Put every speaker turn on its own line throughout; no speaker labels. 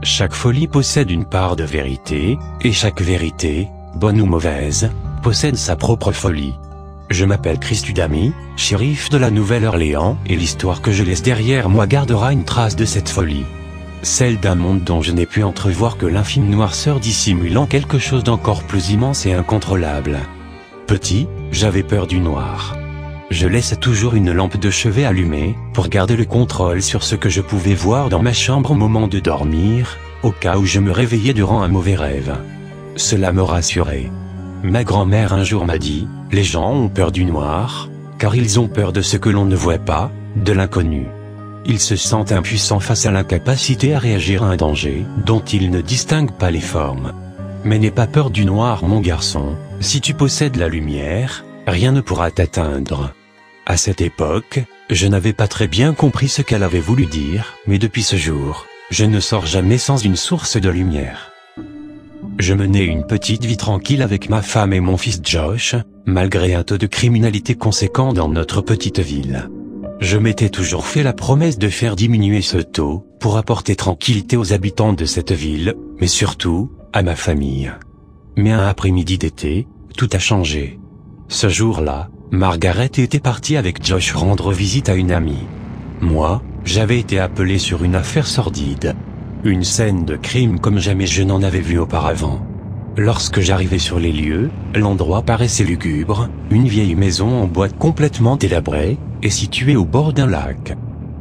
Chaque folie possède une part de vérité, et chaque vérité, bonne ou mauvaise, possède sa propre folie. Je m'appelle Chris Tudami, shérif de la Nouvelle-Orléans, et l'histoire que je laisse derrière moi gardera une trace de cette folie. Celle d'un monde dont je n'ai pu entrevoir que l'infime noirceur dissimulant quelque chose d'encore plus immense et incontrôlable. Petit, j'avais peur du noir. Je laisse toujours une lampe de chevet allumée, pour garder le contrôle sur ce que je pouvais voir dans ma chambre au moment de dormir, au cas où je me réveillais durant un mauvais rêve. Cela me rassurait. Ma grand-mère un jour m'a dit, « Les gens ont peur du noir, car ils ont peur de ce que l'on ne voit pas, de l'inconnu. Ils se sentent impuissants face à l'incapacité à réagir à un danger, dont ils ne distinguent pas les formes. Mais n'aie pas peur du noir mon garçon, si tu possèdes la lumière, rien ne pourra t'atteindre. » À cette époque, je n'avais pas très bien compris ce qu'elle avait voulu dire, mais depuis ce jour, je ne sors jamais sans une source de lumière. Je menais une petite vie tranquille avec ma femme et mon fils Josh, malgré un taux de criminalité conséquent dans notre petite ville. Je m'étais toujours fait la promesse de faire diminuer ce taux, pour apporter tranquillité aux habitants de cette ville, mais surtout, à ma famille. Mais un après-midi d'été, tout a changé. Ce jour-là, Margaret était partie avec Josh rendre visite à une amie. Moi, j'avais été appelé sur une affaire sordide. Une scène de crime comme jamais je n'en avais vu auparavant. Lorsque j'arrivais sur les lieux, l'endroit paraissait lugubre, une vieille maison en bois complètement délabrée, et située au bord d'un lac.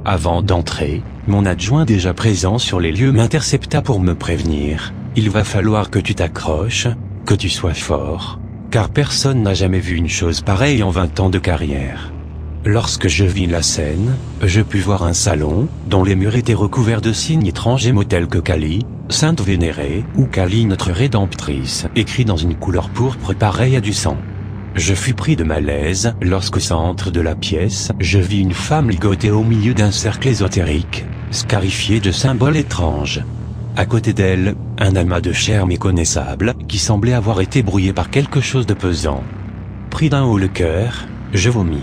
Avant d'entrer, mon adjoint déjà présent sur les lieux m'intercepta pour me prévenir. Il va falloir que tu t'accroches, que tu sois fort, car personne n'a jamais vu une chose pareille en 20 ans de carrière. Lorsque je vis la scène, je pus voir un salon, dont les murs étaient recouverts de signes étranges et mots tels que Kali, Sainte Vénérée, ou Kali notre Rédemptrice, écrits dans une couleur pourpre pareille à du sang. Je fus pris de malaise, lorsqu'au centre de la pièce, je vis une femme ligotée au milieu d'un cercle ésotérique, scarifié de symboles étranges. À côté d'elle, un amas de chair méconnaissable, qui semblait avoir été brouillé par quelque chose de pesant. Pris d'un haut le cœur, je vomis.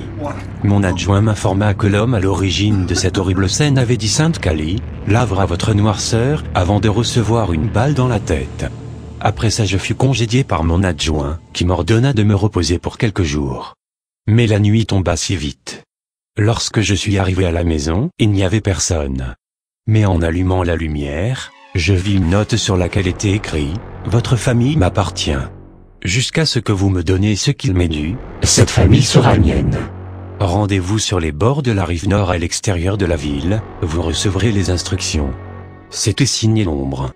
Mon adjoint m'informa que l'homme à l'origine de cette horrible scène avait dit Sainte Kali, lavera votre noirceur, avant de recevoir une balle dans la tête. Après ça je fus congédié par mon adjoint, qui m'ordonna de me reposer pour quelques jours. Mais la nuit tomba si vite. Lorsque je suis arrivé à la maison, il n'y avait personne. Mais en allumant la lumière, je vis une note sur laquelle était écrit « Votre famille m'appartient. Jusqu'à ce que vous me donniez ce qu'il m'est dû, cette famille sera mienne. Rendez-vous sur les bords de la rive nord à l'extérieur de la ville, vous recevrez les instructions. » C'était signé l'ombre.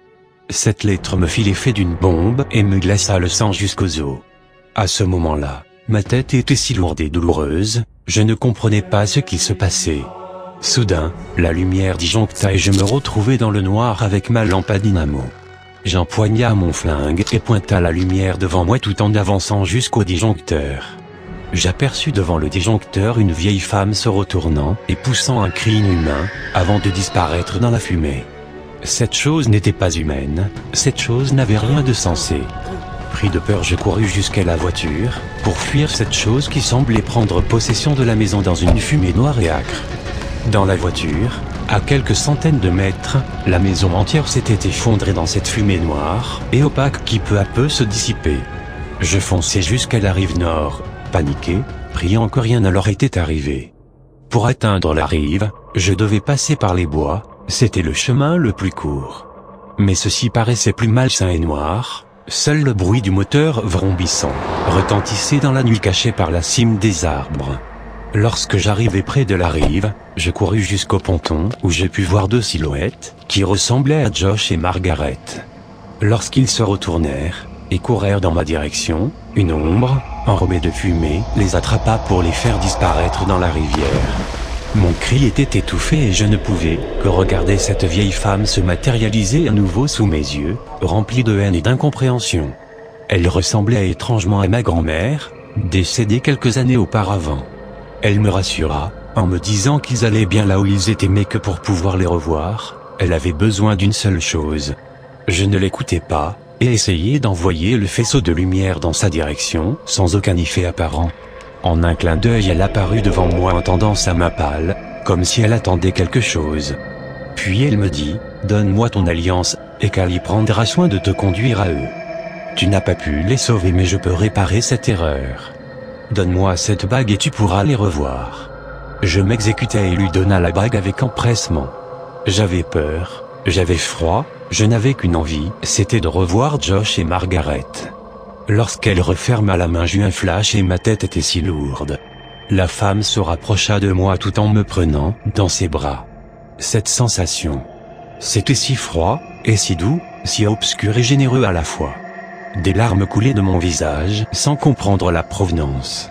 Cette lettre me fit l'effet d'une bombe et me glaça le sang jusqu'aux os. À ce moment-là, ma tête était si lourde et douloureuse, je ne comprenais pas ce qui se passait. Soudain, la lumière disjoncta et je me retrouvai dans le noir avec ma lampe à dynamo. J'empoigna mon flingue et pointa la lumière devant moi tout en avançant jusqu'au disjoncteur. J'aperçus devant le disjoncteur une vieille femme se retournant et poussant un cri inhumain, avant de disparaître dans la fumée. Cette chose n'était pas humaine, cette chose n'avait rien de sensé. Pris de peur je courus jusqu'à la voiture, pour fuir cette chose qui semblait prendre possession de la maison dans une fumée noire et âcre. Dans la voiture, à quelques centaines de mètres, la maison entière s'était effondrée dans cette fumée noire et opaque qui peu à peu se dissipait. Je fonçai jusqu'à la rive nord, paniqué, priant que rien ne leur était arrivé. Pour atteindre la rive, je devais passer par les bois, c'était le chemin le plus court. Mais ceci paraissait plus malsain et noir, seul le bruit du moteur vrombissant retentissait dans la nuit cachée par la cime des arbres. Lorsque j'arrivai près de la rive, je courus jusqu'au ponton où j'ai pu voir deux silhouettes, qui ressemblaient à Josh et Margaret. Lorsqu'ils se retournèrent, et courèrent dans ma direction, une ombre, enrobée de fumée, les attrapa pour les faire disparaître dans la rivière. Mon cri était étouffé et je ne pouvais que regarder cette vieille femme se matérialiser à nouveau sous mes yeux, remplie de haine et d'incompréhension. Elle ressemblait étrangement à ma grand-mère, décédée quelques années auparavant. Elle me rassura, en me disant qu'ils allaient bien là où ils étaient mais que pour pouvoir les revoir, elle avait besoin d'une seule chose. Je ne l'écoutais pas, et essayais d'envoyer le faisceau de lumière dans sa direction, sans aucun effet apparent. En un clin d'œil elle apparut devant moi en tendant sa main pâle, comme si elle attendait quelque chose. Puis elle me dit, « Donne-moi ton alliance, et qu'Ali prendra soin de te conduire à eux. Tu n'as pas pu les sauver mais je peux réparer cette erreur. Donne-moi cette bague et tu pourras les revoir. Je m'exécutai et lui donna la bague avec empressement. J'avais peur, j'avais froid, je n'avais qu'une envie, c'était de revoir Josh et Margaret. Lorsqu'elle referma la main j'eus un flash et ma tête était si lourde. La femme se rapprocha de moi tout en me prenant dans ses bras. Cette sensation. C'était si froid, et si doux, si obscur et généreux à la fois. Des larmes coulaient de mon visage sans comprendre la provenance.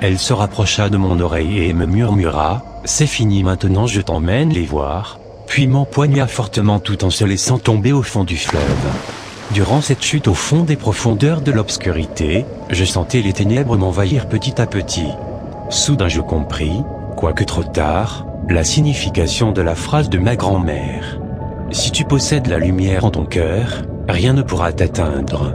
Elle se rapprocha de mon oreille et me murmura « C'est fini maintenant, je t'emmène les voir », puis m'empoigna fortement tout en se laissant tomber au fond du fleuve. Durant cette chute au fond des profondeurs de l'obscurité, je sentais les ténèbres m'envahir petit à petit. Soudain je compris, quoique trop tard, la signification de la phrase de ma grand-mère. « Si tu possèdes la lumière en ton cœur, rien ne pourra t'atteindre. »